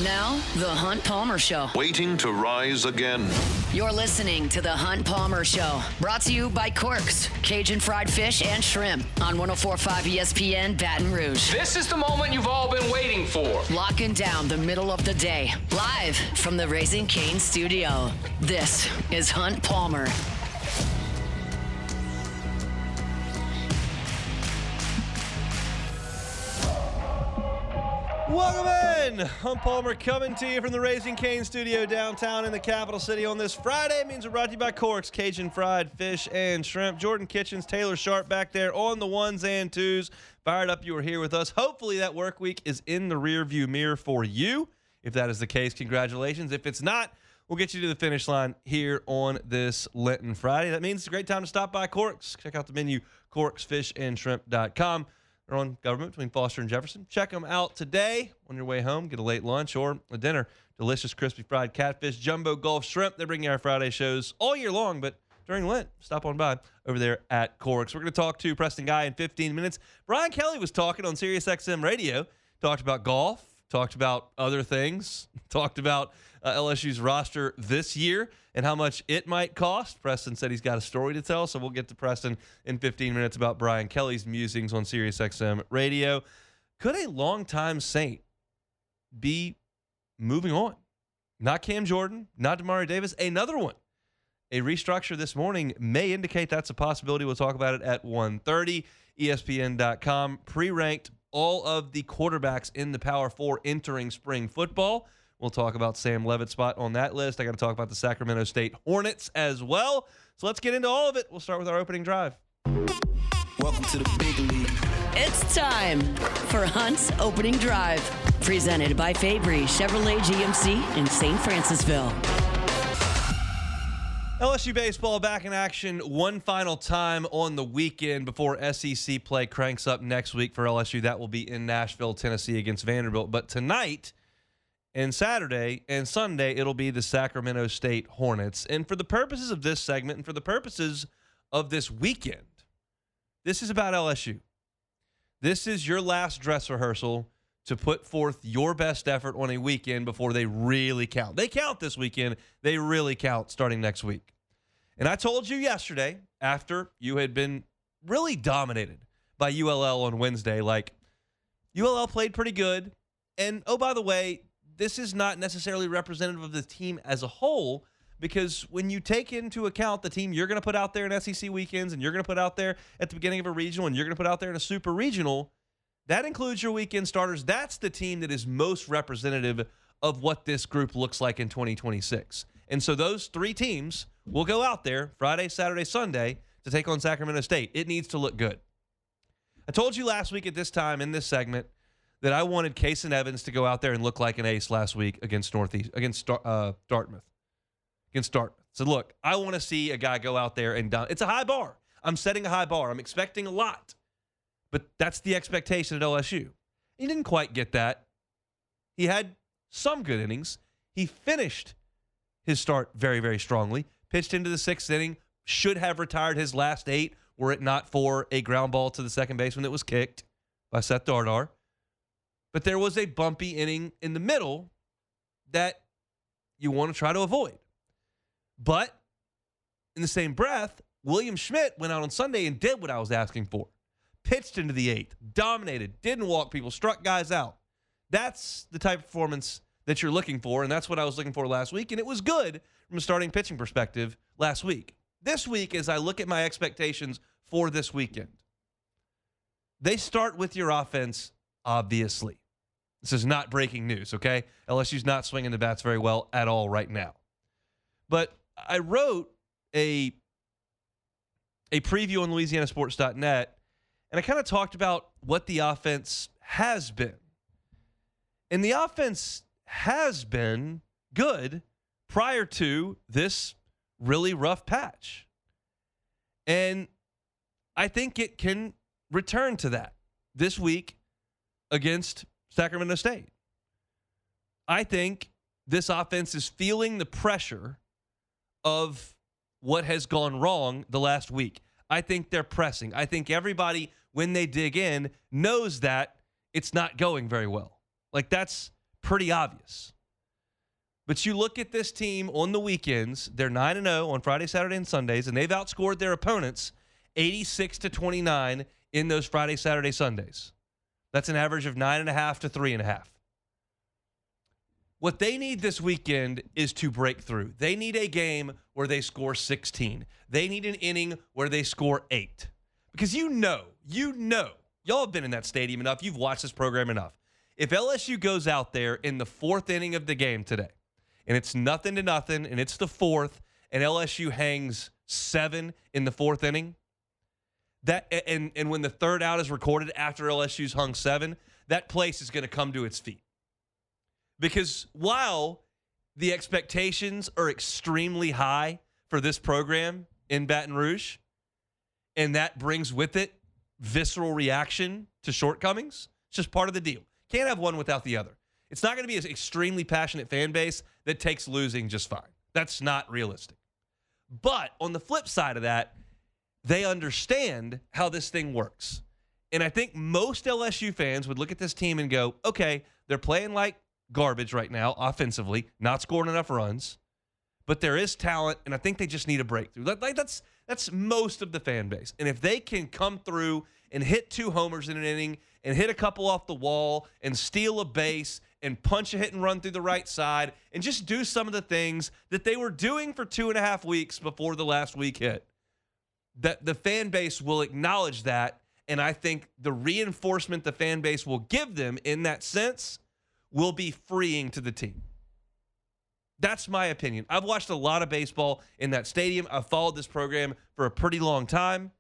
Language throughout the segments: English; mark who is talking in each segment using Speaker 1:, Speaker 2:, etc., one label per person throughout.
Speaker 1: Now, The Hunt Palmer Show.
Speaker 2: Waiting to rise again.
Speaker 1: You're listening to The Hunt Palmer Show. Brought to you by Corks, Cajun fried fish and shrimp on 104.5 ESPN Baton Rouge.
Speaker 3: This is the moment you've all been waiting for.
Speaker 1: Locking down the middle of the day. Live from the Raising Cane studio. This is Hunt Palmer.
Speaker 4: Welcome in! Hunt Palmer coming to you from the Raising Cane studio downtown in the capital city on this Friday. It means we're brought to you by Corks, Cajun fried fish and shrimp. Jordan Kitchens, Taylor Sharp back there on the ones and twos. Fired up you are here with us. Hopefully that work week is in the rearview mirror for you. If that is the case, congratulations. If it's not, we'll get you to the finish line here on this Lenten Friday. That means it's a great time to stop by Corks. Check out the menu, corksfishandshrimp.com. They're on Government between Foster and Jefferson. Check them out today on your way home. Get a late lunch or a dinner. Delicious crispy fried catfish, jumbo Gulf shrimp. They bring you our Friday shows all year long, but during Lent, stop on by over there at Corks. We're going to talk to Preston Guy in 15 minutes. Brian Kelly was talking on SiriusXM Radio. Talked about golf. Talked about other things. Talked about LSU's roster this year and how much it might cost. Preston said he's got a story to tell, so we'll get to Preston in 15 minutes about Brian Kelly's musings on SiriusXM Radio. Could a longtime Saint be moving on? Not Cam Jordan, not Damari Davis, another one. A restructure this morning may indicate that's a possibility. We'll talk about it at 1:30. ESPN.com pre-ranked all of the quarterbacks in the Power 4 entering spring football. We'll talk about Sam Levitt's spot on that list. I got to talk about the Sacramento State Hornets as well. So let's get into all of it. We'll start with our opening drive.
Speaker 5: Welcome to the big league.
Speaker 1: It's time for Hunt's Opening Drive. Presented by Fabry Chevrolet GMC in St. Francisville.
Speaker 4: LSU baseball back in action one final time on the weekend before SEC play cranks up next week for LSU. That will be in Nashville, Tennessee against Vanderbilt. But tonight and Saturday and Sunday, it'll be the Sacramento State Hornets. And for the purposes of this segment and for the purposes of this weekend, this is about LSU. This is your last dress rehearsal to put forth your best effort on a weekend before they really count. They count this weekend. They really count starting next week. And I told you yesterday, after you had been really dominated by ULL on Wednesday, like, ULL played pretty good. And, oh, by the way, this is not necessarily representative of the team as a whole, because when you take into account the team you're going to put out there in SEC weekends and you're going to put out there at the beginning of a regional and you're going to put out there in a super regional, that includes your weekend starters. That's the team that is most representative of what this group looks like in 2026. And so those three teams will go out there Friday, Saturday, Sunday to take on Sacramento State. It needs to look good. I told you last week at this time in this segment that I wanted Case and Evans to go out there and look like an ace last week against Dartmouth. So look, I want to see a guy go out there and done. It's a high bar. I'm setting a high bar. I'm expecting a lot. But that's the expectation at LSU. He didn't quite get that. He had some good innings. He finished his start very, very strongly. Pitched into the sixth inning. Should have retired his last 8 were it not for a ground ball to the second baseman that was kicked by Seth Dardar. But there was a bumpy inning in the middle that you want to try to avoid. But in the same breath, William Schmidt went out on Sunday and did what I was asking for. Pitched into the 8th, dominated, didn't walk people, struck guys out. That's the type of performance that you're looking for, and that's what I was looking for last week, and it was good from a starting pitching perspective last week. This week, as I look at my expectations for this weekend, they start with your offense, obviously. This is not breaking news, okay? LSU's not swinging the bats very well at all right now. But I wrote a preview on LouisianaSports.net, and I kind of talked about what the offense has been. And the offense has been good prior to this really rough patch. And I think it can return to that this week against Sacramento State. I think this offense is feeling the pressure of what has gone wrong the last week. I think they're pressing. I think everybody, when they dig in, knows that it's not going very well. Like, that's pretty obvious. But you look at this team on the weekends, they're 9-0 on Friday, Saturday, and Sundays, and they've outscored their opponents 86-29 in those Friday, Saturday, Sundays. That's an average of 9.5 to 3.5. What they need this weekend is to break through. They need a game where they score 16. They need an inning where they score 8. Because you know, y'all have been in that stadium enough. You've watched this program enough. If LSU goes out there in the 4th inning of the game today, and it's 0-0, and it's the 4th, and LSU hangs 7 in the 4th inning, that and when the 3rd out is recorded after LSU's hung 7, that place is going to come to its feet. Because while the expectations are extremely high for this program in Baton Rouge, and that brings with it visceral reaction to shortcomings, it's just part of the deal. Can't have one without the other. It's not going to be an extremely passionate fan base that takes losing just fine. That's not realistic. But on the flip side of that, they understand how this thing works. And I think most LSU fans would look at this team and go, okay, they're playing like garbage right now offensively, not scoring enough runs, but there is talent, and I think they just need a breakthrough. That's most of the fan base. And if they can come through and hit 2 homers in an inning and hit a couple off the wall and steal a base and punch a hit and run through the right side and just do some of the things that they were doing for 2.5 weeks before the last week hit, that the fan base will acknowledge that, and I think the reinforcement the fan base will give them in that sense will be freeing to the team. That's my opinion. I've watched a lot of baseball in that stadium. I've followed this program for a pretty long time,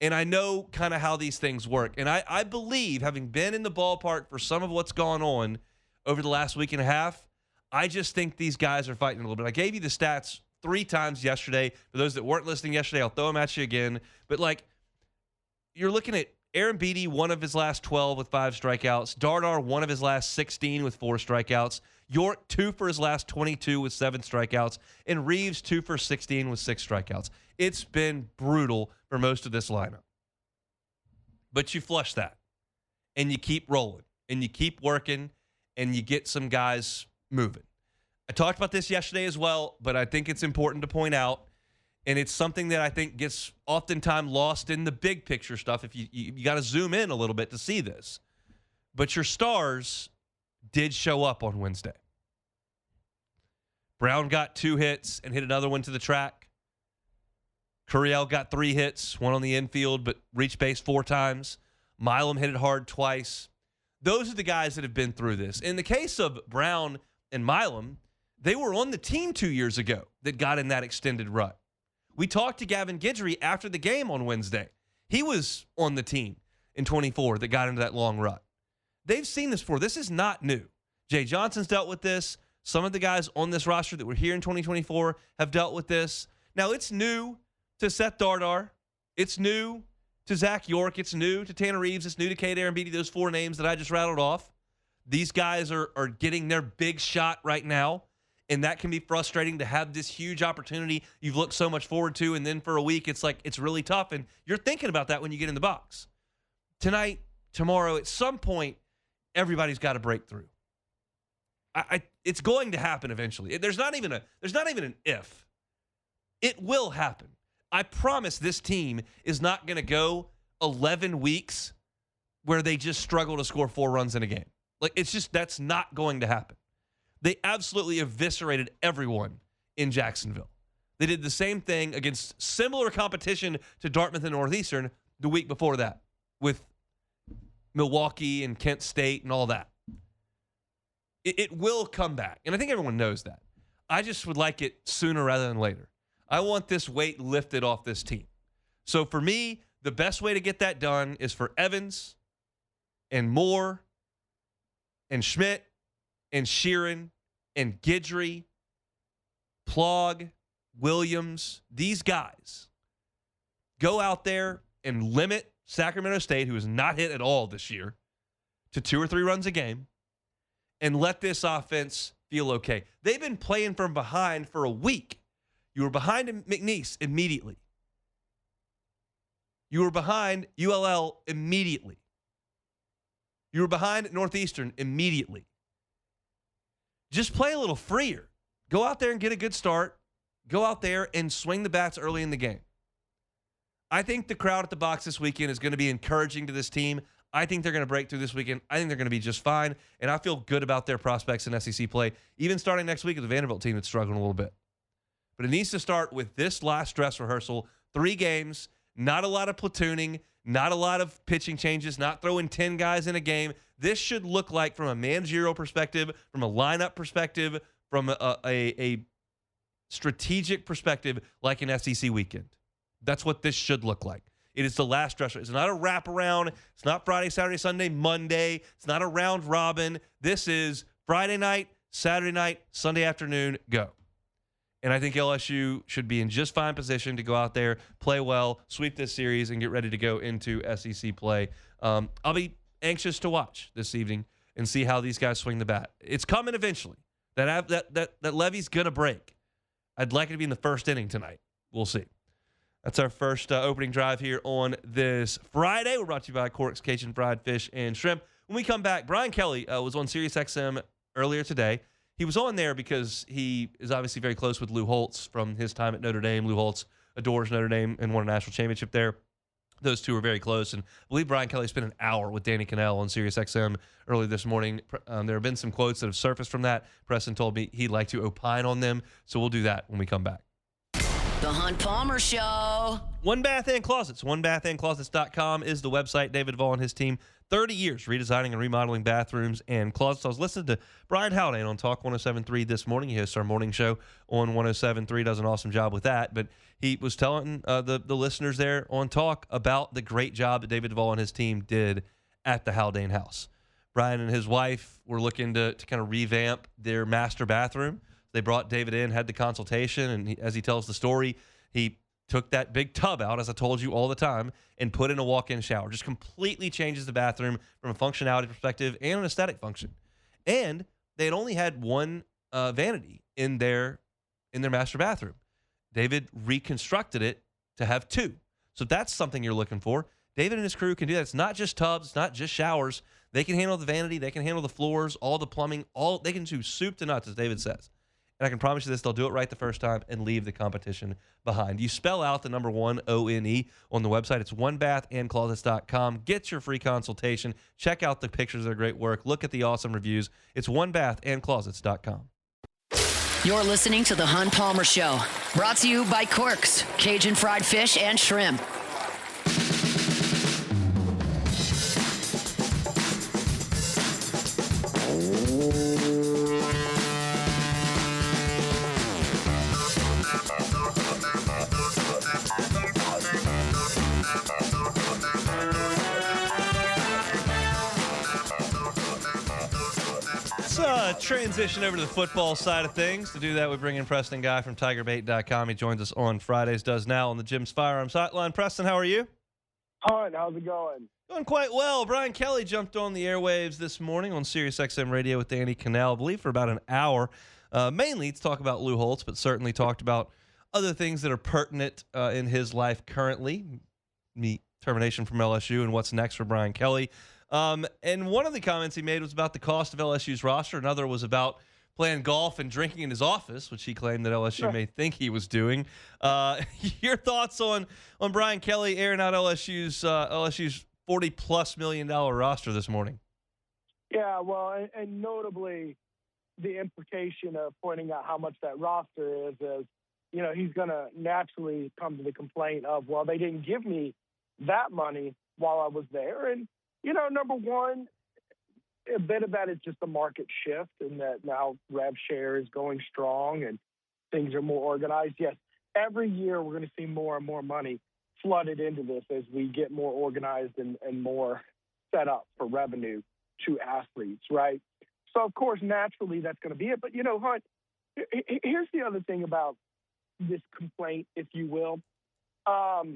Speaker 4: and I know kind of how these things work. And I believe, having been in the ballpark for some of what's gone on over the last week and a half, I just think these guys are fighting a little bit. I gave you the stats 3 times yesterday. For those that weren't listening yesterday, I'll throw them at you again. But, you're looking at Aaron Beatty, 1 of his last 12 with 5 strikeouts. Dardar, 1 of his last 16 with 4 strikeouts. York, 2 for his last 22 with 7 strikeouts. And Reeves, 2 for 16 with 6 strikeouts. It's been brutal for most of this lineup. But you flush that, and you keep rolling, and you keep working, and you get some guys moving. I talked about this yesterday as well, but I think it's important to point out, and it's something that I think gets oftentimes lost in the big picture stuff. If you got to zoom in a little bit to see this. But your stars did show up on Wednesday. Brown got 2 hits and hit another one to the track. Curiel got 3 hits, 1 on the infield, but reached base 4 times. Milam hit it hard twice. Those are the guys that have been through this. In the case of Brown and Milam, they were on the team 2 years ago that got in that extended rut. We talked to Gavin Guidry after the game on Wednesday. He was on the team in 24 that got into that long rut. They've seen this before. This is not new. Jay Johnson's dealt with this. Some of the guys on this roster that were here in 2024 have dealt with this. Now, it's new to Seth Dardar. It's new to Zach York. It's new to Tanner Reeves. It's new to Cade Aaron Beatty, those 4 names that I just rattled off. These guys are getting their big shot right now. And that can be frustrating to have this huge opportunity you've looked so much forward to, and then for a week, it's really tough. And you're thinking about that when you get in the box. Tonight, tomorrow, at some point, everybody's got to break through. It's going to happen eventually. There's not even an if. It will happen. I promise this team is not going to go 11 weeks where they just struggle to score 4 runs in a game. That's not going to happen. They absolutely eviscerated everyone in Jacksonville. They did the same thing against similar competition to Dartmouth and Northeastern the week before that with Milwaukee and Kent State and all that. It will come back, and I think everyone knows that. I just would like it sooner rather than later. I want this weight lifted off this team. So for me, the best way to get that done is for Evans and Moore and Schmidt and Sheeran and Guidry, Plog, Williams, these guys go out there and limit Sacramento State, who has not hit at all this year, to 2 or 3 runs a game, and let this offense feel okay. They've been playing from behind for a week. You were behind McNeese immediately. You were behind ULL immediately. You were behind Northeastern immediately. just play a little freer. Go out there and get a good start. Go out there and swing the bats early in the game. I think the crowd at the box this weekend is going to be encouraging to this team. I think they're going to break through this weekend. I think they're going to be just fine, and I feel good about their prospects in SEC play, even starting next week with the Vanderbilt team that's struggling a little bit. But it needs to start with this last dress rehearsal, 3 games, not a lot of platooning, not a lot of pitching changes, not throwing 10 guys in a game. This should look like, from a managerial perspective, from a lineup perspective, from a strategic perspective, like an SEC weekend. That's what this should look like. It is the last dress. It's not a wraparound. It's not Friday, Saturday, Sunday, Monday. It's not a round robin. This is Friday night, Saturday night, Sunday afternoon, go. And I think LSU should be in just fine position to go out there, play well, sweep this series, and get ready to go into SEC play. I'll be anxious to watch this evening and see how these guys swing the bat. It's coming eventually. That levee's going to break. I'd like it to be in the first inning tonight. We'll see. That's our first opening drive here on this Friday. We're brought to you by Cork's Cajun Fried Fish and Shrimp. When we come back, Brian Kelly was on SiriusXM earlier today. He was on there because he is obviously very close with Lou Holtz from his time at Notre Dame. Lou Holtz adores Notre Dame and won a national championship there. Those two are very close. And I believe Brian Kelly spent an hour with Danny Cannell on SiriusXM early this morning. There have been some quotes that have surfaced from that. Preston told me he'd like to opine on them. So we'll do that when we come back.
Speaker 1: The Hunt Palmer Show.
Speaker 4: One Bath and Closets. OneBathAndClosets.com is the website. David Vaughn and his team, 30 years redesigning and remodeling bathrooms and closets. I was listening to Brian Haldane on Talk 107.3 this morning. He hosts our morning show on 107.3, does an awesome job with that. But he was telling the listeners there on Talk about the great job that David Vaughn and his team did at the Haldane house. Brian and his wife were looking to kind of revamp their master bathroom. They brought David in, had the consultation, and as he tells the story, he took that big tub out, as I told you all the time, and put in a walk-in shower. Just completely changes the bathroom from a functionality perspective and an aesthetic function. And they had only had one vanity in their master bathroom. David reconstructed it to have 2. So that's something you're looking for. David and his crew can do that. It's not just tubs. It's not just showers. They can handle the vanity. They can handle the floors, all the plumbing. They can do soup to nuts, as David says. And I can promise you this, they'll do it right the first time and leave the competition behind. You spell out the number 1, O-N-E, on the website. It's onebathandclosets.com. Get your free consultation. Check out the pictures of their great work. Look at the awesome reviews. It's onebathandclosets.com.
Speaker 1: You're listening to The Hunt Palmer Show. Brought to you by Cork's Cajun Fried Fish and Shrimp.
Speaker 4: Transition over to the football side of things. To do that, we bring in Preston Guy from TigerBait.com. He joins us on Fridays, does now on the Jim's Firearms Hotline. Preston, how are you?
Speaker 6: Hi, how's it going?
Speaker 4: Doing quite well. Brian Kelly jumped on the airwaves this morning on SiriusXM Radio with Danny Cannell, I believe for about an hour, mainly to talk about Lou Holtz, but certainly talked about other things that are pertinent in his life currently, the termination from LSU and what's next for Brian Kelly. And one of the comments he made was about the cost of LSU's roster. Another was about playing golf and drinking in his office, which he claimed that LSU may think he was doing. Your thoughts on Brian Kelly airing out LSU's $40+ million roster this morning?
Speaker 6: Yeah, well, and notably the implication of pointing out how much that roster is, he's going to naturally come to the complaint of, well, they didn't give me that money while I was there. And, number one, a bit of that is just a market shift in that now rev share is going strong and things are more organized. Yes, every year we're going to see more and more money flooded into this as we get more organized and more set up for revenue to athletes, right? So, of course, naturally that's going to be it. But, Hunt, here's the other thing about this complaint, if you will. Part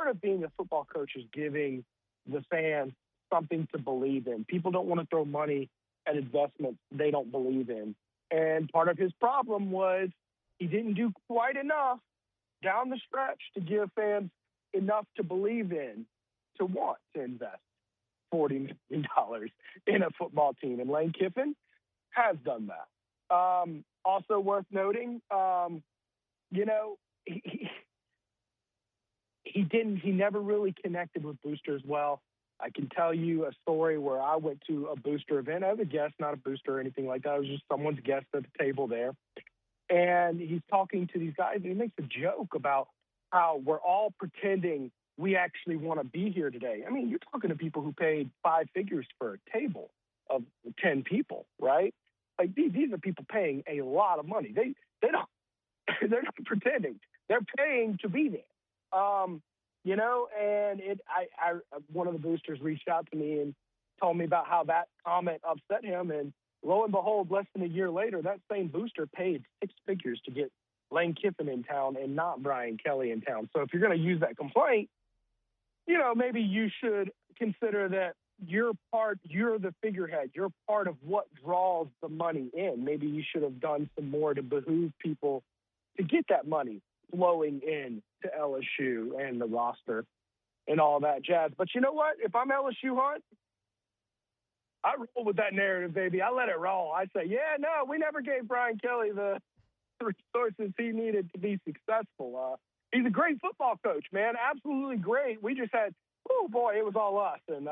Speaker 6: of being a football coach is giving the fans something to believe in. People don't want to throw money at investments they don't believe in. And part of his problem was he didn't do quite enough down the stretch to give fans enough to believe in to want to invest $40 million in a football team. And Lane Kiffin, has done that. Also worth noting, he never really connected with boosters well. I can tell you a story where I went to a booster event as a guest, not a booster or anything like that. I was just someone's guest at the table there. And he's talking to these guys, and he makes a joke about how we're all pretending we actually want to be here today. I mean, you're talking to people who paid 5 figures for a table of 10 people, right? Like these are people paying a lot of money. They don't they're not pretending. They're paying to be there. And one of the boosters reached out to me and told me about how that comment upset him. And lo and behold, less than a year later, that same booster paid 6 figures to get Lane Kiffin in town and not Brian Kelly in town. So if you're going to use that complaint, maybe you should consider that you're the figurehead. You're part of what draws the money in. Maybe you should have done some more to behoove people to get that money flowing in to LSU and the roster and all that jazz. But you know what? If I'm LSU, Hunt, I roll with that narrative, baby. I let it roll. I say, yeah, no, we never gave Brian Kelly the resources he needed to be successful. He's a great football coach, man. Absolutely great. We just had, oh, boy, it was all us. And,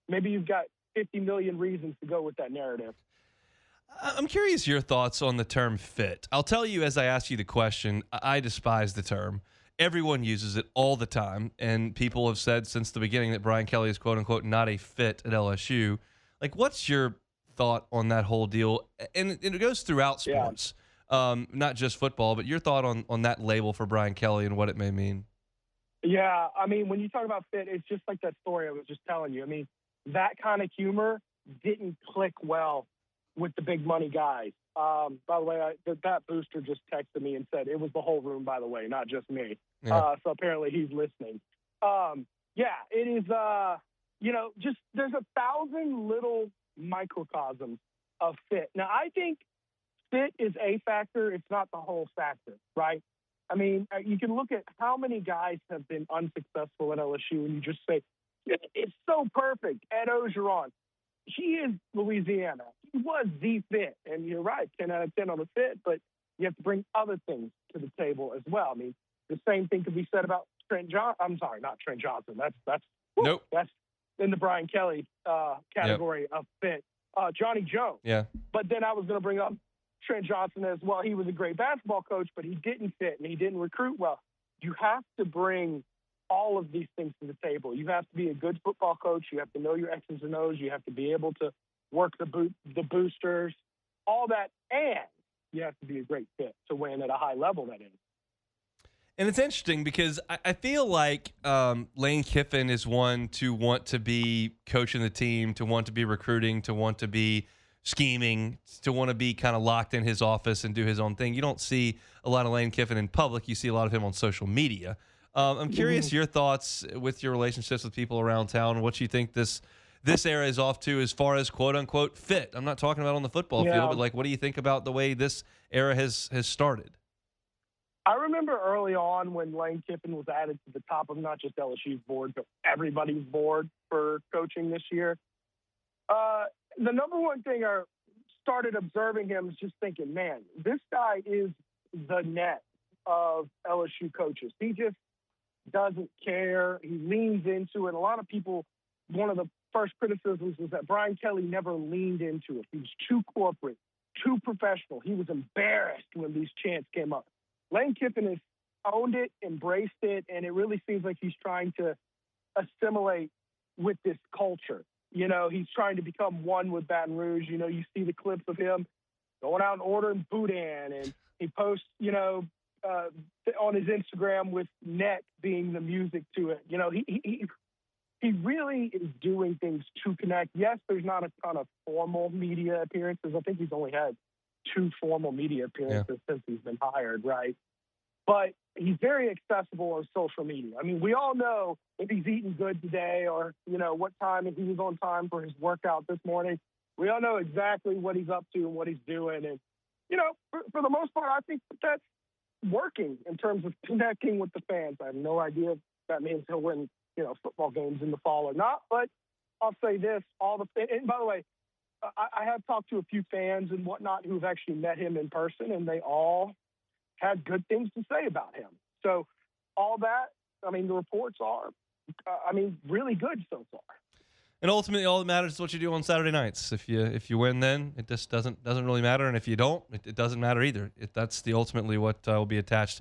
Speaker 6: maybe you've got 50 million reasons to go with that narrative.
Speaker 4: I'm curious your thoughts on the term fit. I'll tell you as I ask you the question, I despise the term. Everyone uses it all the time, and people have said since the beginning that Brian Kelly is, quote-unquote, not a fit at LSU. Like, what's your thought on that whole deal? And it goes throughout sports, not just football, but your thought on that label for Brian Kelly and what it may mean.
Speaker 6: Yeah, I mean, when you talk about fit, it's just like that story I was just telling you. I mean, that kind of humor didn't click well with the big money guys. By the way, that booster just texted me and said it was the whole room, by the way, not just me.
Speaker 4: Yeah.
Speaker 6: So apparently he's listening. It is, just there's 1,000 little microcosms of fit. Now, I think fit is a factor. It's not the whole factor, right? I mean, you can look at how many guys have been unsuccessful at LSU and you just say, it's so perfect. Ed Ogeron, he is Louisiana. He was the fit. And you're right, 10 out of 10 on the fit, but you have to bring other things to the table as well. I mean, the same thing could be said about Trent Johnson. I'm sorry, not Trent Johnson. That's
Speaker 4: Nope.
Speaker 6: That's in the Brian Kelly category of fit. Johnny Jones.
Speaker 4: Yeah.
Speaker 6: But then I was going to bring up Trent Johnson as well. He was a great basketball coach, but he didn't fit and he didn't recruit well. You have to bring all of these things to the table. You have to be a good football coach. You have to know your X's and O's. You have to be able to work the boosters, all that, and you have to be a great fit to win at a high level, that is.
Speaker 4: And it's interesting because I feel like Lane Kiffin is one to want to be coaching the team, to want to be recruiting, to want to be scheming, to want to be kind of locked in his office and do his own thing. You don't see a lot of Lane Kiffin in public. You see a lot of him on social media. I'm curious your thoughts with your relationships with people around town, what you think this era is off to as far as quote-unquote fit. I'm not talking about on the football field, but like what do you think about the way this era has started?
Speaker 6: I remember early on when Lane Kiffin was added to the top of not just LSU's board, but everybody's board for coaching this year. The number one thing I started observing him is just thinking, man, this guy is the net of LSU coaches. He just doesn't care. He leans into it. A lot of people, one of the first criticisms was that Brian Kelly never leaned into it. He was too corporate, too professional. He was embarrassed when these chants came up. Lane Kiffin has owned it, embraced it, and it really seems like he's trying to assimilate with this culture. You know, he's trying to become one with Baton Rouge. You know, you see the clips of him going out and ordering boudin, and he posts, on his Instagram with Net being the music to it. You know, he really is doing things to connect. Yes, there's not a ton of formal media appearances. I think he's only had 2 formal media appearances since he's been hired, right? But he's very accessible on social media. I mean, we all know if he's eating good today or, what time, if he was on time for his workout this morning. We all know exactly what he's up to and what he's doing. And, for the most part, I think that's working in terms of connecting with the fans. I have no idea if that means he'll win, football games in the fall or not. But I'll say this, and by the way, I have talked to a few fans and whatnot who've actually met him in person, and they all had good things to say about him. So all that, I mean, the reports are, really good so far.
Speaker 4: And ultimately, all that matters is what you do on Saturday nights. If you win, then it just doesn't really matter, and if you don't, it doesn't matter either. That's ultimately what will be attached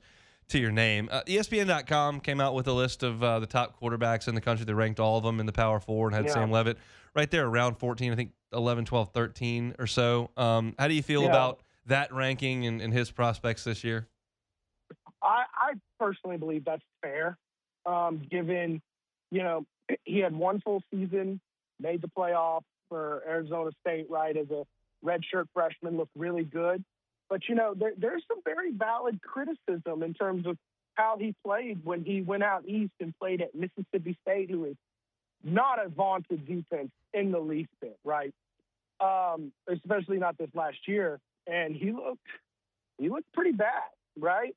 Speaker 4: to your name. ESPN.com came out with a list of the top quarterbacks in the country. They ranked all of them in the Power 4 and had Sam Leavitt right there around 14, I think 11, 12, 13 or so. How do you feel about that ranking and his prospects this year?
Speaker 6: I personally believe that's fair, given, he had one full season, made the playoff for Arizona State, right, as a redshirt freshman, looked really good. But, there's some very valid criticism in terms of how he played when he went out east and played at Mississippi State, who is not a vaunted defense in the least bit, right? Especially not this last year. And he looked pretty bad, right?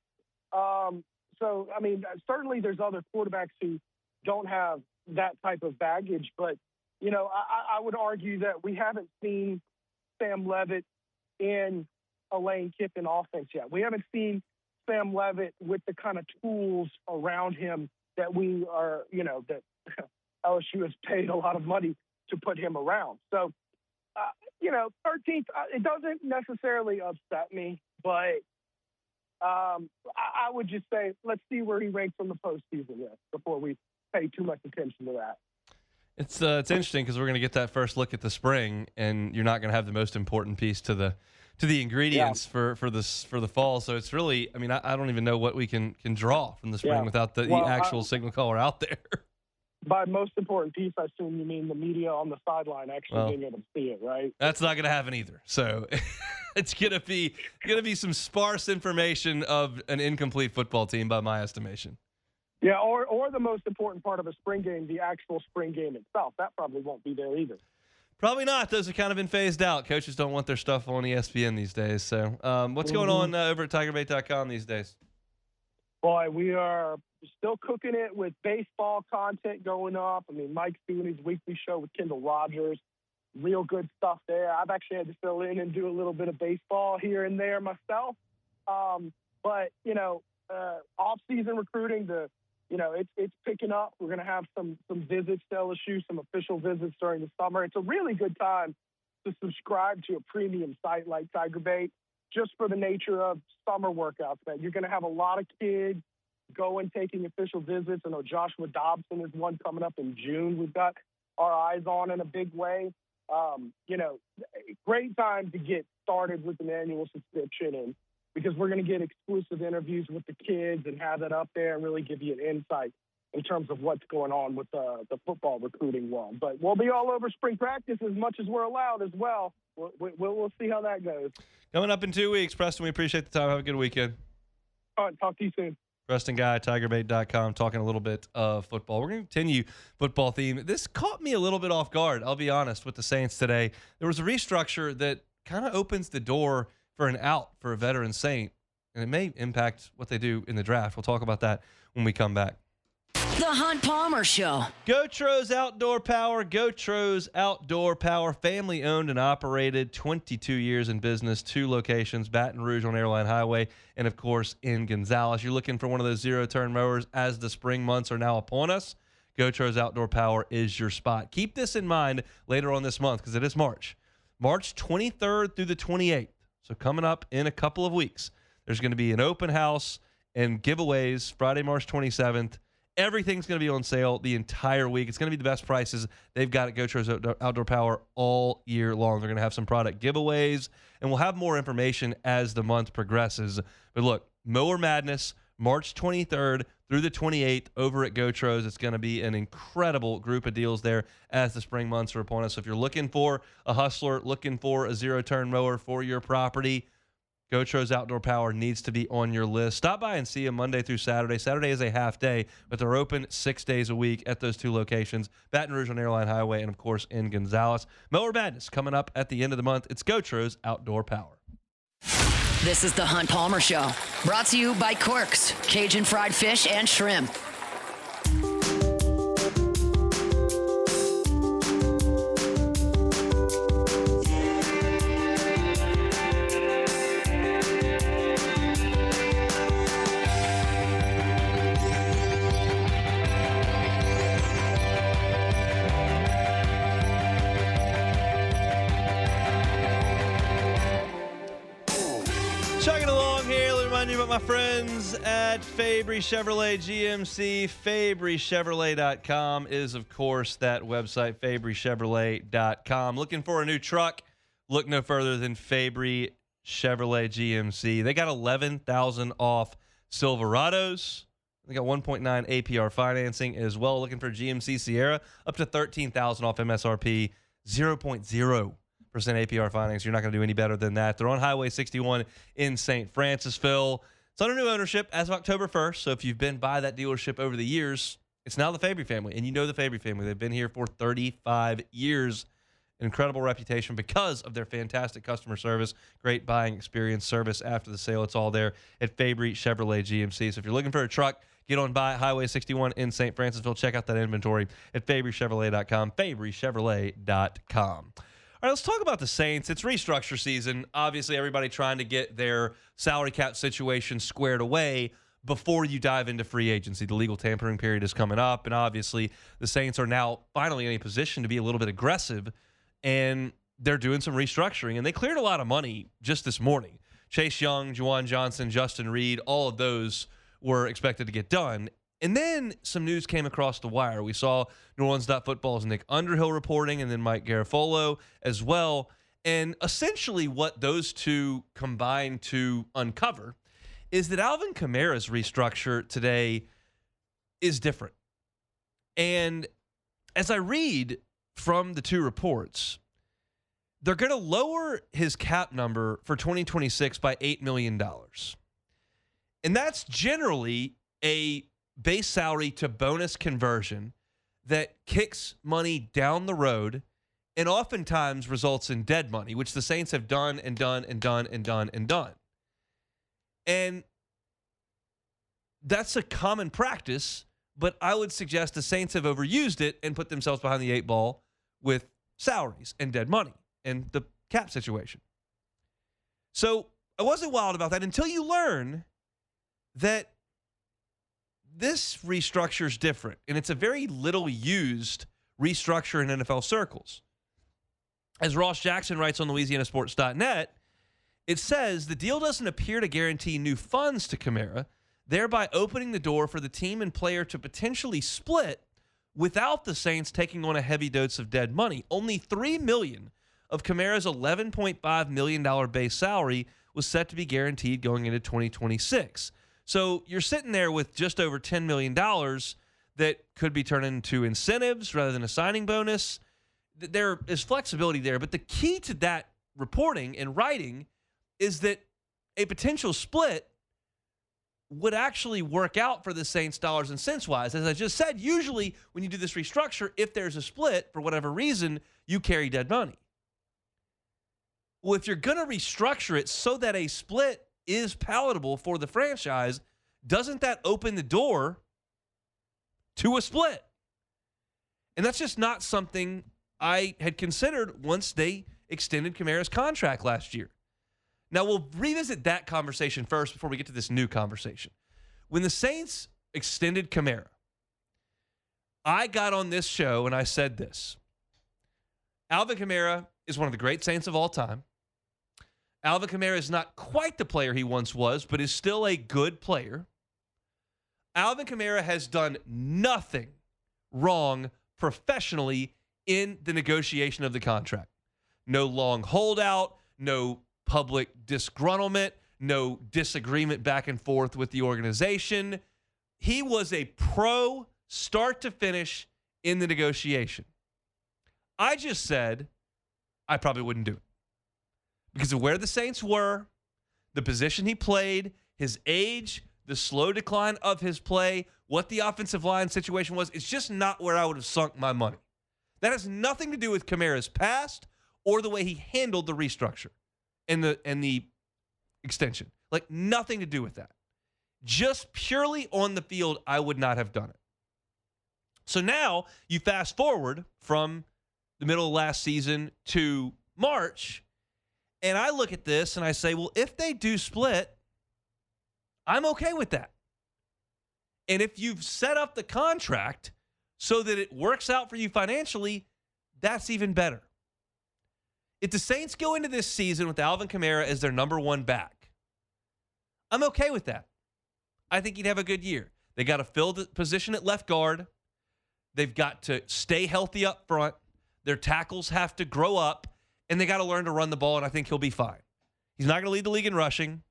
Speaker 6: So, I mean, certainly there's other quarterbacks who don't have that type of baggage. But, I would argue that we haven't seen Sam Leavitt in a Lane Kiffin offense yet. We haven't seen Sam Leavitt with the kind of tools around him that we are, that LSU has paid a lot of money to put him around. So, 13th, it doesn't necessarily upset me, but I would just say let's see where he ranks on the postseason list before we pay too much attention to that.
Speaker 4: It's interesting because we're going to get that first look at the spring, and you're not going to have the most important piece to the ingredients for the fall. So it's really, I mean, I don't even know what we can draw from the spring without the actual signal caller out there.
Speaker 6: By most important piece, I assume you mean the media on the sideline actually being able to see it, right?
Speaker 4: That's not going to happen either. So it's going to be some sparse information of an incomplete football team by my estimation.
Speaker 6: Yeah, or the most important part of a spring game, the actual spring game itself. That probably won't be there either.
Speaker 4: Probably not. Those have kind of been phased out. Coaches don't want their stuff on ESPN these days. So what's going on over at TigerBait.com these days?
Speaker 6: Boy, we are still cooking it with baseball content going up. I mean, Mike's doing his weekly show with Kendall Rogers. Real good stuff there. I've actually had to fill in and do a little bit of baseball here and there myself. But, off-season recruiting, it's picking up. We're going to have some visits to LSU, some official visits during the summer. It's a really good time to subscribe to a premium site like Tiger Bait, just for the nature of summer workouts, man. You're going to have a lot of kids going, taking official visits. I know Joshua Dobson is one coming up in June. We've got our eyes on in a big way. Great time to get started with an annual subscription, and because we're going to get exclusive interviews with the kids and have that up there and really give you an insight in terms of what's going on with the football recruiting world. But we'll be all over spring practice as much as we're allowed as well. We'll see how that goes.
Speaker 4: Coming up in 2 weeks, Preston, we appreciate the time. Have a good weekend.
Speaker 6: All right, talk to you soon.
Speaker 4: Preston Guy, TigerBait.com, talking a little bit of football. We're going to continue football theme. This caught me a little bit off guard, I'll be honest, with the Saints today. There was a restructure that kind of opens the door for an out for a veteran Saint, and it may impact what they do in the draft. We'll talk about that when we come back.
Speaker 1: The Hunt Palmer Show.
Speaker 4: GoTro's Outdoor Power. GoTro's Outdoor Power, family owned and operated, 22 years in business, 2 locations, Baton Rouge on Airline Highway, and of course in Gonzales. You're looking for one of those zero-turn mowers as the spring months are now upon us. GoTro's Outdoor Power is your spot. Keep this in mind later on this month because it is March 23rd through the 28th. So coming up in a couple of weeks, there's going to be an open house and giveaways Friday, March 27th. Everything's going to be on sale the entire week. It's going to be the best prices they've got at GoTro's Outdoor Power all year long. They're going to have some product giveaways, and we'll have more information as the month progresses. But look, Mower Madness, March 23rd through the 28th over at GoTro's. It's going to be an incredible group of deals there as the spring months are upon us. So if you're looking for a hustler, looking for a zero-turn mower for your property, GoTro's Outdoor Power needs to be on your list. Stop by and see them Monday through Saturday. Saturday is a half day, but they're open 6 days a week at those 2 locations, Baton Rouge on Airline Highway and, of course, in Gonzales. Mower Madness coming up at the end of the month. It's GoTro's Outdoor Power.
Speaker 1: This is the Hunt Palmer Show, brought to you by Quirks, Cajun fried fish and shrimp.
Speaker 4: Chugging along here, let me remind you about my friends at Fabry Chevrolet GMC. FabryChevrolet.com is, of course, that website, FabryChevrolet.com. Looking for a new truck? Look no further than Fabry Chevrolet GMC. They got 11,000 off Silverados. They got 1.9 APR financing as well. Looking for GMC Sierra, up to 13,000 off MSRP, 0.0% APR finance. You're not going to do any better than that. They're on Highway 61 in St. Francisville. It's under new ownership as of October 1st. So if you've been by that dealership over the years, it's now the Fabry family. And you know the Fabry family. They've been here for 35 years. An incredible reputation because of their fantastic customer service, great buying experience, service after the sale. It's all there at Fabry Chevrolet GMC. So if you're looking for a truck, get on by Highway 61 in St. Francisville. Check out that inventory at FabryChevrolet.com, FabryChevrolet.com. All right, let's talk about the Saints. It's restructure season. Obviously, everybody trying to get their salary cap situation squared away before you dive into free agency. The legal tampering period is coming up, and obviously the Saints are now finally in a position to be a little bit aggressive, and they're doing some restructuring, and they cleared a lot of money just this morning. Chase Young, Juwan Johnson, Justin Reed, all of those were expected to get done. And then some news came across the wire. We saw New Orleans Football's Nick Underhill reporting and then Mike Garafolo as well. And essentially what those two combined to uncover is that Alvin Kamara's restructure today is different. And as I read from the two reports, they're going to lower his cap number for 2026 by $8 million. And that's generally a base salary to bonus conversion that kicks money down the road and oftentimes results in dead money, which the Saints have done and done and done and done and done. And that's a common practice, but I would suggest the Saints have overused it and put themselves behind the eight ball with salaries and dead money and the cap situation. So I wasn't wild about that until you learn that this restructure is different, and it's a very little used restructure in NFL circles. As Ross Jackson writes on LouisianaSports.net, it says the deal doesn't appear to guarantee new funds to Kamara, thereby opening the door for the team and player to potentially split without the Saints taking on a heavy dose of dead money. Only $3 million of Kamara's $11.5 million base salary was set to be guaranteed going into 2026. So you're sitting there with just over $10 million that could be turned into incentives rather than a signing bonus. There is flexibility there, but the key to that reporting and writing is that a potential split would actually work out for the Saints dollars and cents wise. As I just said, usually when you do this restructure, if there's a split for whatever reason, you carry dead money. Well, if you're going to restructure it so that a split is palatable for the franchise, doesn't that open the door to a split? And that's just not something I had considered once they extended Kamara's contract last year. Now, we'll revisit that conversation first before we get to this new conversation. When the Saints extended Kamara, I got on this show and I said this. Alvin Kamara is one of the great Saints of all time. Alvin Kamara is not quite the player he once was, but is still a good player. Alvin Kamara has done nothing wrong professionally in the negotiation of the contract. No long holdout, no public disgruntlement, no disagreement back and forth with the organization. He was a pro start to finish in the negotiation. I just said I probably wouldn't do it. Because of where the Saints were, the position he played, his age, the slow decline of his play, what the offensive line situation was, it's just not where I would have sunk my money. That has nothing to do with Kamara's past or the way he handled the restructure and the extension. Like, nothing to do with that. Just purely on the field, I would not have done it. So now you fast forward from the middle of last season to March, and I look at this and I say, well, if they do split, I'm okay with that. And if you've set up the contract so that it works out for you financially, that's even better. If the Saints go into this season with Alvin Kamara as their number one back, I'm okay with that. I think he'd have a good year. They got to fill the position at left guard. They've got to stay healthy up front. Their tackles have to grow up, and they got to learn to run the ball, and I think he'll be fine. He's not going to lead the league in rushing.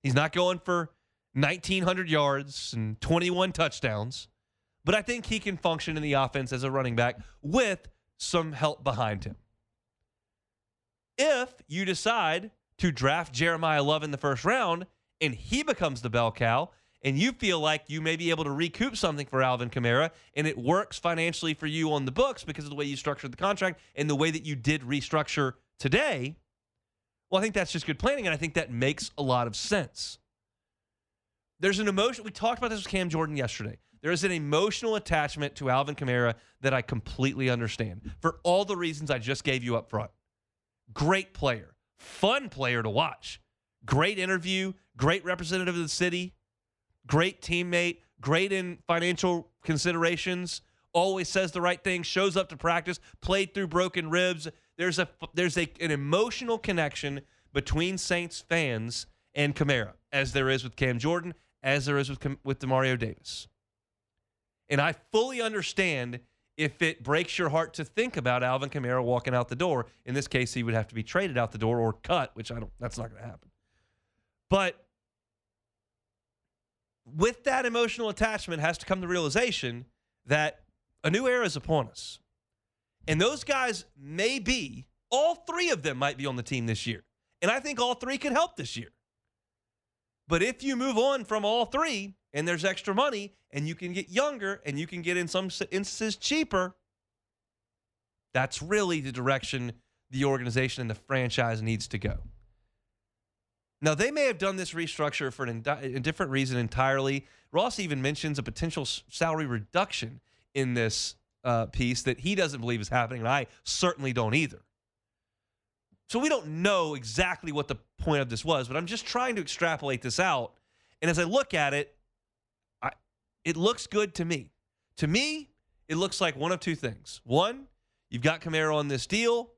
Speaker 4: He's not going for 1,900 yards and 21 touchdowns, but I think he can function in the offense as a running back with some help behind him. If you decide to draft Jeremiah Love in the first round and he becomes the bell cow and you feel like you may be able to recoup something for Alvin Kamara and it works financially for you on the books because of the way you structured the contract and the way that you did restructure today, well, I think that's just good planning, and I think that makes a lot of sense. There's an emotion. We talked about this with Cam Jordan yesterday. There is an emotional attachment to Alvin Kamara that I completely understand for all the reasons I just gave you up front. Great player. Fun player to watch. Great interview. Great representative of the city. Great teammate. Great in financial considerations. Always says the right thing. Shows up to practice. Played through broken ribs. There's an emotional connection between Saints fans and Kamara, as there is with Cam Jordan, as there is with Demario Davis. And I fully understand if it breaks your heart to think about Alvin Kamara walking out the door. In this case, he would have to be traded out the door or cut, which that's not going to happen. But with that emotional attachment has to come the realization that a new era is upon us. And those guys may be, all three of them might be on the team this year. And I think all three could help this year. But if you move on from all three and there's extra money and you can get younger and you can get in some instances cheaper, that's really the direction the organization and the franchise needs to go. Now, they may have done this restructure for a different reason entirely. Ross even mentions a potential salary reduction in this piece that he doesn't believe is happening, and I certainly don't either. So we don't know exactly what the point of this was, but I'm just trying to extrapolate this out. And as I look at it, it looks good to me. To me, it looks like one of two things. One, you've got Kamara on this deal,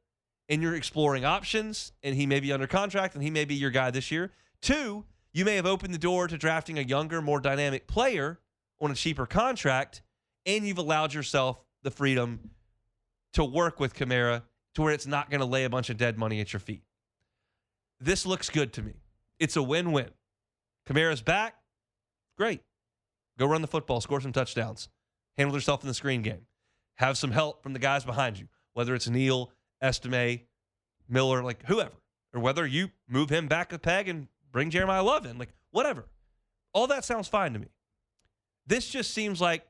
Speaker 4: and you're exploring options, and he may be under contract, and he may be your guy this year. Two, you may have opened the door to drafting a younger, more dynamic player on a cheaper contract, and you've allowed yourself the freedom to work with Kamara to where it's not going to lay a bunch of dead money at your feet. This looks good to me. It's a win-win. Kamara's back. Great. Go run the football, score some touchdowns. Handle yourself in the screen game. Have some help from the guys behind you, whether it's Neal, Estime, Miller, like whoever, or whether you move him back a peg and bring Jeremiah Love in, like whatever. All that sounds fine to me. This just seems like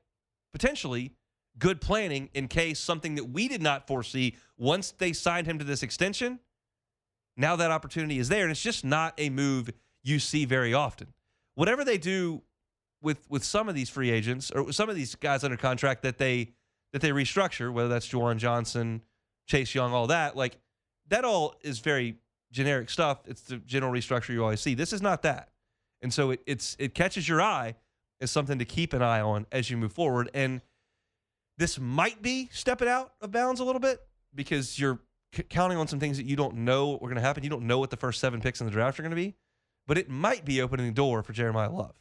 Speaker 4: potentially good planning in case something that we did not foresee once they signed him to this extension. Now that opportunity is there, and it's just not a move you see very often. Whatever they do with some of these free agents or some of these guys under contract that they restructure, whether that's Juwan Johnson, Chase Young, all that, like that all is very generic stuff. It's the general restructure you always see. This is not that. And so it catches your eye as something to keep an eye on as you move forward. And this might be stepping out of bounds a little bit because you're counting on some things that you don't know are going to happen. You don't know what the first 7 picks in the draft are going to be, but it might be opening the door for Jeremiah Love.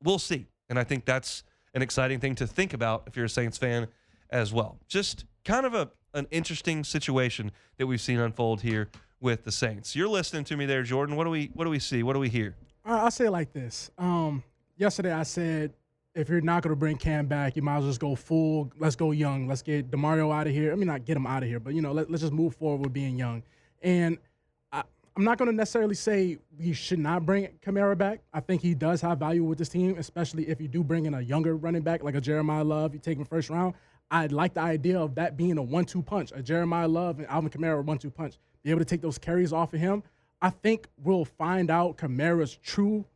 Speaker 4: We'll see. And I think that's an exciting thing to think about if you're a Saints fan as well. Just kind of an interesting situation that we've seen unfold here with the Saints. You're listening to me there, Jordan. What do we see? What do we hear?
Speaker 7: I'll say it like this. Yesterday I said, if you're not going to bring Cam back, you might as well just go full. Let's go young. Let's get DeMario out of here. I mean, not get him out of here, but, let's just move forward with being young. And I'm not going to necessarily say we should not bring Kamara back. I think he does have value with this team, especially if you do bring in a younger running back like a Jeremiah Love. You take him first round. I'd like the idea of that being a 1-2 punch, a Jeremiah Love and Alvin Kamara 1-2 punch. Be able to take those carries off of him. I think we'll find out Kamara's true,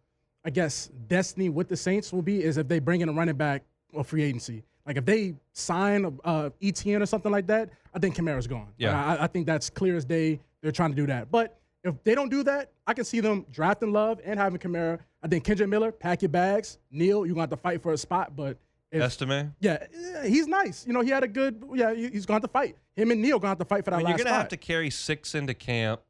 Speaker 7: destiny with the Saints will be is if they bring in a running back or free agency. Like if they sign ETN or something like that, I think Kamara's gone.
Speaker 4: Yeah.
Speaker 7: I think that's clear as day. They're trying to do that. But if they don't do that, I can see them drafting Love and having Kamara. I think Kendrick Miller, pack your bags. Neal, you're going to have to fight for a spot. But
Speaker 4: Estime?
Speaker 7: Yeah, he's nice. He had a good – he's going to have to fight. Him and Neal going to have to fight for that last
Speaker 4: You're going to
Speaker 7: spot.
Speaker 4: have to carry 6 into camp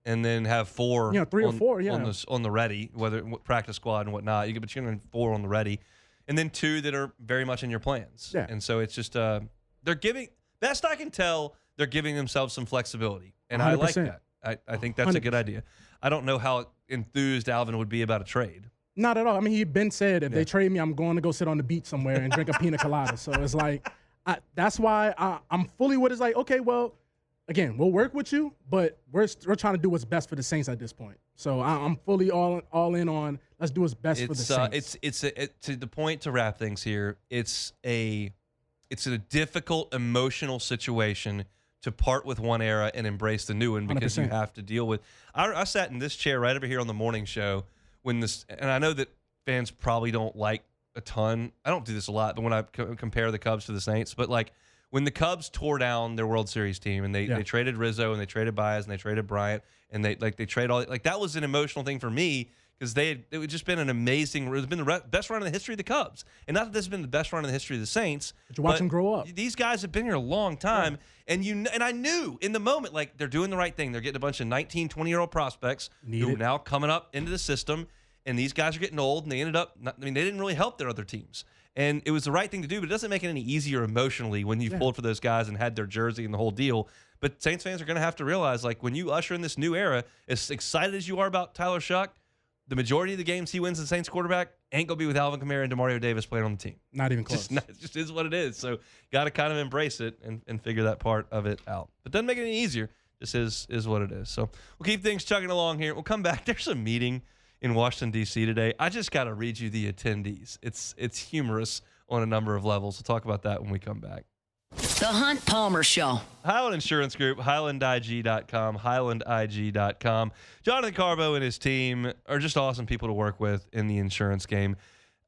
Speaker 4: and then have 4.
Speaker 7: Yeah, 3 or 4. Yeah,
Speaker 4: on the ready, whether practice squad and whatnot. But you're going to 4 on the ready, and then 2 that are very much in your plans.
Speaker 7: Yeah.
Speaker 4: And so it's just they're giving, best I can tell, they're giving themselves some flexibility, and 100%. I like that. I think that's 100%. A good idea. I don't know how enthused Alvin would be about a trade.
Speaker 7: Not at all. I mean, he been said, if they trade me, I'm going to go sit on the beach somewhere and drink a pina colada. So it's like, that's why I'm fully with it. It's like, okay, well, again, we'll work with you, but we're trying to do what's best for the Saints at this point. So I'm fully all in on let's do what's best for the Saints.
Speaker 4: It's to the point to wrap things here. It's a difficult emotional situation to part with one era and embrace the new one because 100%. You have to deal with. I sat in this chair right over here on the morning show when this, and I know that fans probably don't like a ton. I don't do this a lot, but when I compare the Cubs to the Saints, but like when the Cubs tore down their World Series team and they traded Rizzo and they traded Baez and they traded Bryant and they trade all, like that was an emotional thing for me because it had just been an amazing, it's been the best run in the history of the Cubs. And not that this has been the best run in the history of the Saints.
Speaker 7: But you watch them grow up.
Speaker 4: These guys have been here a long time. Yeah. And I knew in the moment, like they're doing the right thing. They're getting a bunch of 19, 20-year-old prospects who are now coming up into the system. And these guys are getting old, and they ended up, they didn't really help their other teams. And it was the right thing to do, but it doesn't make it any easier emotionally when you pulled for those guys and had their jersey and the whole deal. But Saints fans are going to have to realize, like, when you usher in this new era, as excited as you are about Tyler Shuck, the majority of the games he wins as the Saints quarterback ain't going to be with Alvin Kamara and Demario Davis playing on the team.
Speaker 7: Not even close.
Speaker 4: It just is what it is. So got to kind of embrace it and figure that part of it out. But doesn't make it any easier. This is what it is. So we'll keep things chugging along here. We'll come back. There's a meeting in Washington, D.C. today. I just got to read you the attendees. It's humorous on a number of levels. We'll talk about that when we come back.
Speaker 1: The Hunt Palmer Show.
Speaker 4: Highland Insurance Group, HighlandIG.com, HighlandIG.com. Jonathan Carbo and his team are just awesome people to work with in the insurance game.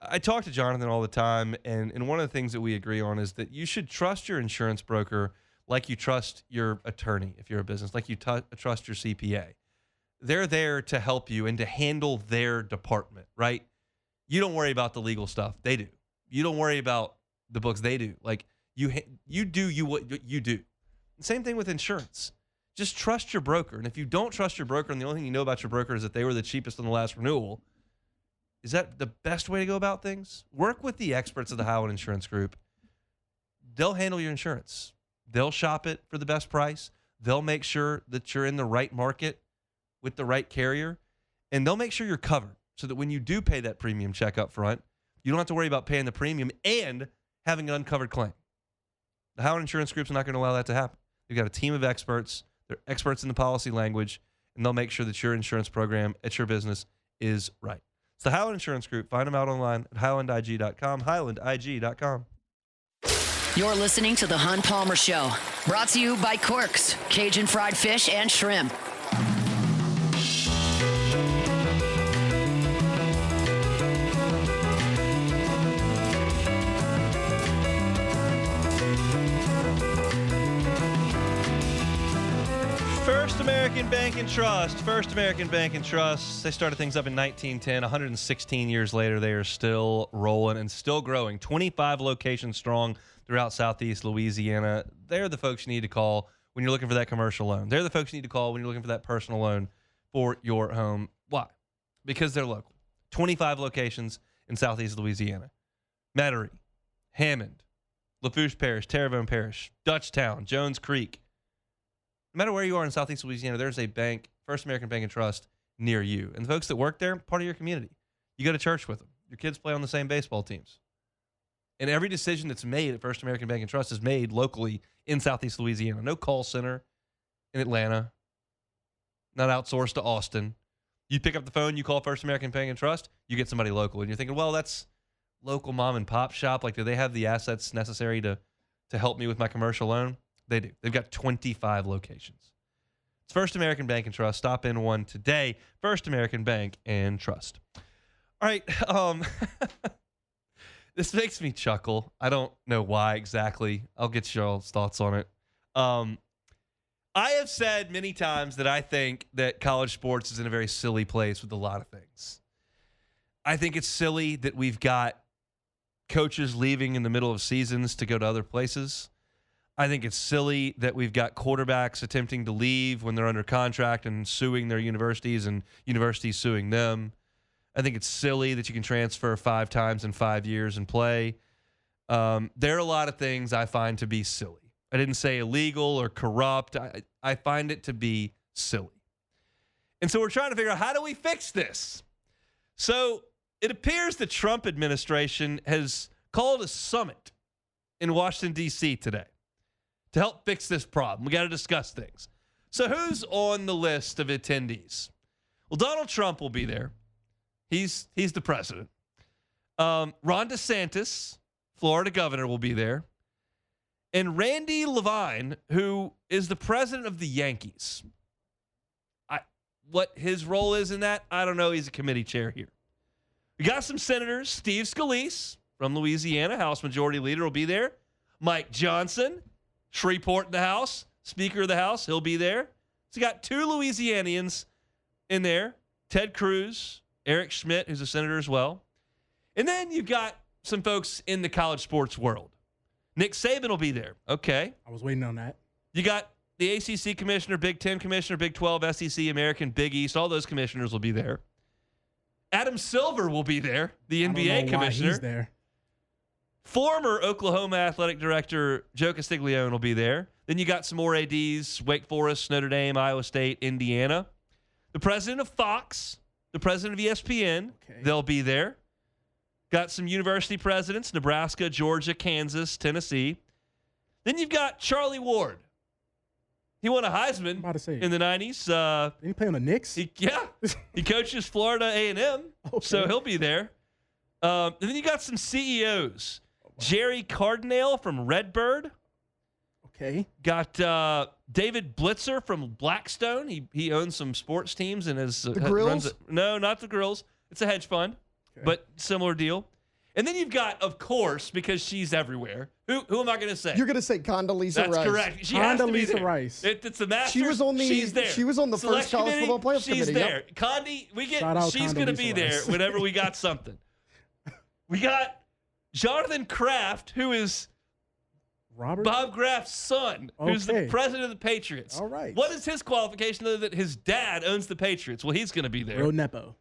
Speaker 4: I talk to Jonathan all the time, and one of the things that we agree on is that you should trust your insurance broker like you trust your attorney if you're a business, like you trust your CPA. They're there to help you and to handle their department, right? You don't worry about the legal stuff. They do. You don't worry about the books. They do. Like, you do what you do. Same thing with insurance. Just trust your broker. And if you don't trust your broker and the only thing you know about your broker is that they were the cheapest on the last renewal, is that the best way to go about things? Work with the experts of the Highland Insurance Group. They'll handle your insurance. They'll shop it for the best price. They'll make sure that you're in the right market with the right carrier, and they'll make sure you're covered so that when you do pay that premium check up front, you don't have to worry about paying the premium and having an uncovered claim. The Howard Insurance Group's not going to allow that to happen. They've got a team of experts. They're experts in the policy language, and they'll make sure that your insurance program at your business is right. It's the Howland Insurance Group. Find them out online at HighlandIG.com, HighlandIG.com.
Speaker 1: You're listening to The Hunt Palmer Show, brought to you by Corks, Cajun fried fish and shrimp.
Speaker 4: First American Bank and Trust. First American Bank and Trust. They started things up in 1910. 116 years later, they are still rolling and still growing. 25 locations strong throughout Southeast Louisiana. They're the folks you need to call when you're looking for that commercial loan. They're the folks you need to call when you're looking for that personal loan for your home. Why? Because they're local. 25 locations in Southeast Louisiana. Metairie, Hammond, Lafourche Parish, Terrebonne Parish, Dutchtown, Jones Creek. No matter where you are in Southeast Louisiana, there's a bank, First American Bank and Trust, near you. And the folks that work there, part of your community. You go to church with them. Your kids play on the same baseball teams. And every decision that's made at First American Bank and Trust is made locally in Southeast Louisiana. No call center in Atlanta. Not outsourced to Austin. You pick up the phone, you call First American Bank and Trust, you get somebody local. And you're thinking, well, that's local mom and pop shop. Like, do they have the assets necessary to help me with my commercial loan? They do. They've got 25 locations. It's First American Bank and Trust. Stop in one today. First American Bank and Trust. All right. This makes me chuckle. I don't know why exactly. I'll get y'all's thoughts on it. I have said many times that I think that college sports is in a very silly place with a lot of things. I think it's silly that we've got coaches leaving in the middle of seasons to go to other places. I think it's silly that we've got quarterbacks attempting to leave when they're under contract and suing their universities and universities suing them. I think it's silly that you can transfer 5 times in 5 years and play. There are a lot of things I find to be silly. I didn't say illegal or corrupt. I find it to be silly. And so we're trying to figure out, how do we fix this? So it appears the Trump administration has called a summit in Washington, D.C. today to help fix this problem. We got to discuss things. So who's on the list of attendees? Well, Donald Trump will be there. He's the president. Ron DeSantis, Florida governor, will be there. And Randy Levine, who is the president of the Yankees. What his role is in that, I don't know. He's a committee chair here. We got some senators. Steve Scalise from Louisiana, House Majority Leader, will be there. Mike Johnson, Shreveport in the House, Speaker of the House, he'll be there. So you got 2 Louisianians in there. Ted Cruz, Eric Schmidt, who's a senator as well. And then you've got some folks in the college sports world. Nick Saban will be there. Okay.
Speaker 7: I was waiting on that.
Speaker 4: You got the ACC commissioner, Big Ten commissioner, Big 12, SEC, American, Big East. All those commissioners will be there. Adam Silver will be there, the NBA commissioner.
Speaker 7: He's there.
Speaker 4: Former Oklahoma athletic director Joe Castiglione will be there. Then you got some more ADs, Wake Forest, Notre Dame, Iowa State, Indiana. The president of Fox, the president of ESPN, they'll be there. Got some university presidents, Nebraska, Georgia, Kansas, Tennessee. Then you've got Charlie Ward. He won a Heisman in the 90s.
Speaker 7: Did he play on the Knicks?
Speaker 4: He coaches Florida A&M, so he'll be there. And then you got some CEOs. Jerry Cardinale from Redbird.
Speaker 7: Okay.
Speaker 4: Got David Blitzer from Blackstone. He owns some sports teams and is
Speaker 8: the Grills.
Speaker 4: No, not the Grills. It's a hedge fund, but similar deal. And then you've got, of course, because she's everywhere. Who am I going to say?
Speaker 8: You're going to say Condoleezza Rice.
Speaker 4: That's correct. She has to be there.
Speaker 7: Rice.
Speaker 4: It's the Masters.
Speaker 8: She's there. She was on the
Speaker 4: Select
Speaker 8: first college football playoff
Speaker 4: she's
Speaker 8: committee.
Speaker 4: There.
Speaker 8: Yep.
Speaker 4: Condi, she's going to be there whenever we got something. We got Jonathan Kraft, who is Bob Kraft's son, who's the president of the Patriots.
Speaker 7: All right.
Speaker 4: What is his qualification other than his dad owns the Patriots? Well, he's going to be there.
Speaker 7: Real nepo.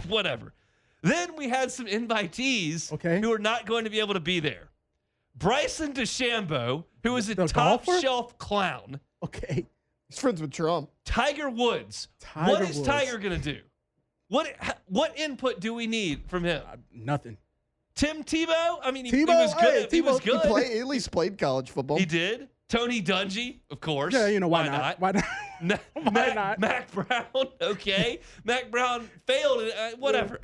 Speaker 4: Whatever. Then we had some invitees who are not going to be able to be there. Bryson DeChambeau, who is a top-shelf clown.
Speaker 8: Okay. He's friends with Trump.
Speaker 4: Tiger Woods. What is Tiger going to do? What input do we need from him?
Speaker 7: Nothing.
Speaker 4: Tim Tebow? I mean, he was good. He was good.
Speaker 8: He at least played college football.
Speaker 4: He did. Tony Dungy, of course.
Speaker 7: Yeah, why not? Why not? Why not?
Speaker 4: Mac Brown, okay. Mac Brown failed. Whatever.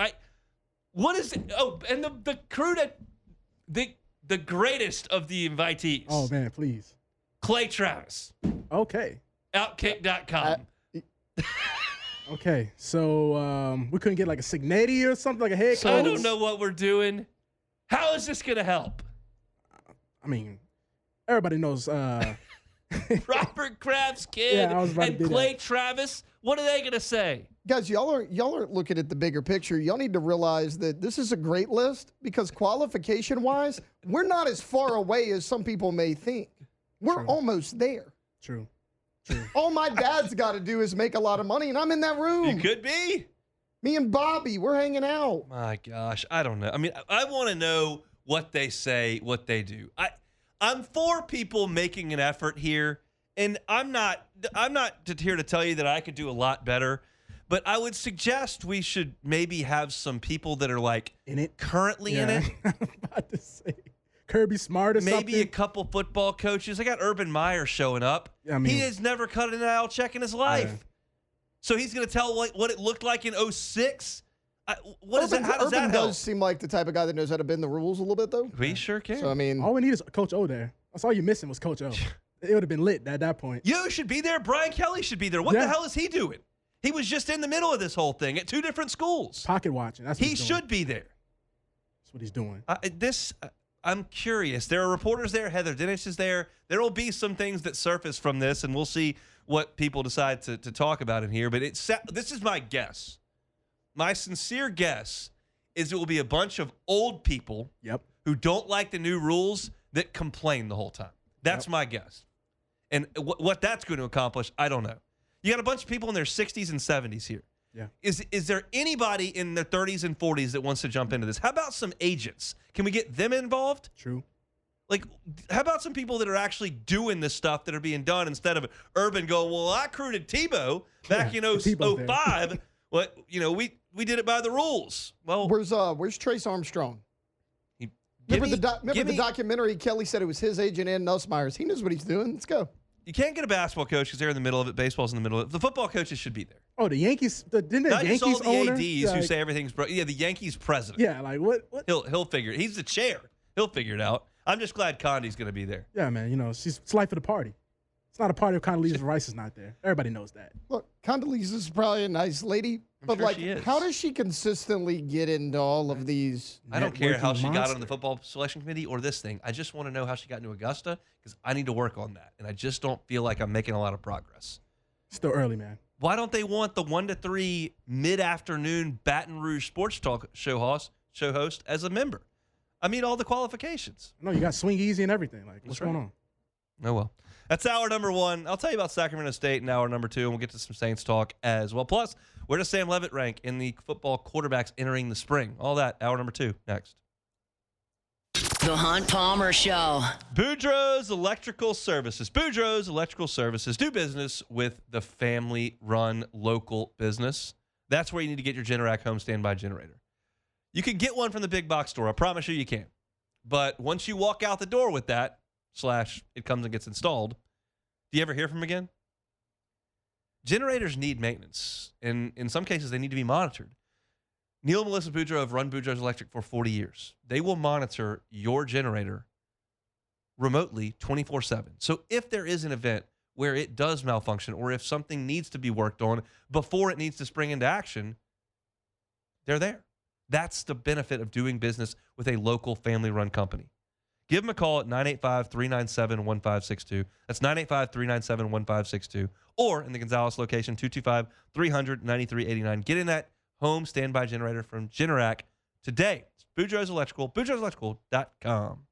Speaker 4: What is it? Oh, and the crew that the greatest of the invitees.
Speaker 7: Oh man, please.
Speaker 4: Clay Travis.
Speaker 7: Okay.
Speaker 4: Outkick.com.
Speaker 7: Okay, so we couldn't get like a Signetti or something, like a head coach.
Speaker 4: I don't know what we're doing. How is this going to help?
Speaker 7: I mean, everybody knows.
Speaker 4: Robert Kraft's kid and Clay Travis. What are they going to say?
Speaker 8: Guys, y'all are looking at the bigger picture. Y'all need to realize that this is a great list because qualification-wise, we're not as far away as some people may think. We're almost there.
Speaker 7: True.
Speaker 8: All my dad's got to do is make a lot of money, and I'm in that room.
Speaker 4: You could be.
Speaker 8: Me and Bobby, we're hanging out.
Speaker 4: My gosh, I don't know. I mean, I want to know what they say, what they do. I'm for people making an effort here, and I'm not here to tell you that I could do a lot better, but I would suggest we should maybe have some people that are like
Speaker 7: in it,
Speaker 4: currently in it.
Speaker 7: I'm about to say. Kirby Smart or
Speaker 4: maybe
Speaker 7: something.
Speaker 4: A couple football coaches. I got Urban Meyer showing up.
Speaker 7: I mean,
Speaker 4: he has never cut an NIL check in his life. So he's going to tell what it looked like in 2006? How does that help?
Speaker 8: Urban does seem like the type of guy that knows how to bend the rules a little bit, though.
Speaker 4: We sure can.
Speaker 8: So, I mean,
Speaker 7: all we need is Coach O there. That's all you're missing was Coach O. It would have been lit at that point.
Speaker 4: You should be there. Brian Kelly should be there. What the hell is he doing? He was just in the middle of this whole thing at 2 different schools.
Speaker 7: Pocket watching. That's what
Speaker 4: he should be there.
Speaker 7: That's what he's doing.
Speaker 4: I'm curious. There are reporters there. Heather Dinich is there. There will be some things that surface from this, and we'll see what people decide to talk about in here. But this is my guess. My sincere guess is it will be a bunch of old people who don't like the new rules that complain the whole time. That's my guess. And what that's going to accomplish, I don't know. You got a bunch of people in their 60s and 70s here.
Speaker 7: Yeah.
Speaker 4: Is there anybody in their 30s and 40s that wants to jump into this? How about some agents? Can we get them involved?
Speaker 7: True.
Speaker 4: Like, how about some people that are actually doing this stuff that are being done instead of Urban going, well, I recruited Tebow back in
Speaker 7: Tebow's there.
Speaker 4: 05. What, we did it by the rules. Well,
Speaker 8: Where's Trace Armstrong? Remember the documentary? Kelly said it was his agent and Nussmeier's. He knows what he's doing. Let's go.
Speaker 4: You can't get a basketball coach because they're in the middle of it. Baseball's in the middle of it. The football coaches should be there.
Speaker 7: Oh, the Yankees. Didn't the
Speaker 4: Not
Speaker 7: Yankees
Speaker 4: just all the
Speaker 7: owner?
Speaker 4: ADs who say everything's broken. Yeah, the Yankees president.
Speaker 7: Yeah, like what?
Speaker 4: He'll figure it. He's the chair. He'll figure it out. I'm just glad Condi's going to be there.
Speaker 7: Yeah, man. It's life of the party. It's not a party if Condoleezza Rice is not there. Everybody knows that.
Speaker 8: Look, Condoleezza is probably a nice lady, but
Speaker 4: sure
Speaker 8: like,
Speaker 4: she is.
Speaker 8: how does she consistently get into all of these?
Speaker 4: I don't care how
Speaker 7: networking
Speaker 4: she got
Speaker 7: monster.
Speaker 4: on the football selection committee or this thing. I just want to know how she got into Augusta because I need to work on that. And I just don't feel like I'm making a lot of progress.
Speaker 7: Still early, man.
Speaker 4: Why don't they want the 1 to 3 mid-afternoon Baton Rouge sports talk show host as a member? I mean, all the qualifications.
Speaker 7: No, you got Swing Easy and everything. Like, what's
Speaker 4: That's right.
Speaker 7: going on?
Speaker 4: Oh, well. That's hour number 1. I'll tell you about Sacramento State in hour number 2, and we'll get to some Saints talk as well. Plus, where does Sam Levitt rank in the football quarterbacks entering the spring? All that, hour number 2, next.
Speaker 1: The Hunt Palmer Show.
Speaker 4: Boudreaux's Electrical Services. Boudreaux's Electrical Services. Do business with the family-run local business. That's where you need to get your Generac home standby generator. You can get one from the big box store. I promise you can. But once you walk out the door with that, / it comes and gets installed, do you ever hear from them again? Generators need maintenance. And in some cases, they need to be monitored. Neil and Melissa Boudreaux have run Boudreaux's Electric for 40 years. They will monitor your generator remotely 24/7. So if there is an event where it does malfunction or if something needs to be worked on before it needs to spring into action, they're there. That's the benefit of doing business with a local family-run company. Give them a call at 985-397-1562. That's 985-397-1562. Or in the Gonzales location, 225-300-9389. Get in that home standby generator from Generac today. It's Boudreaux's Electrical, boudreauxelectrical.com.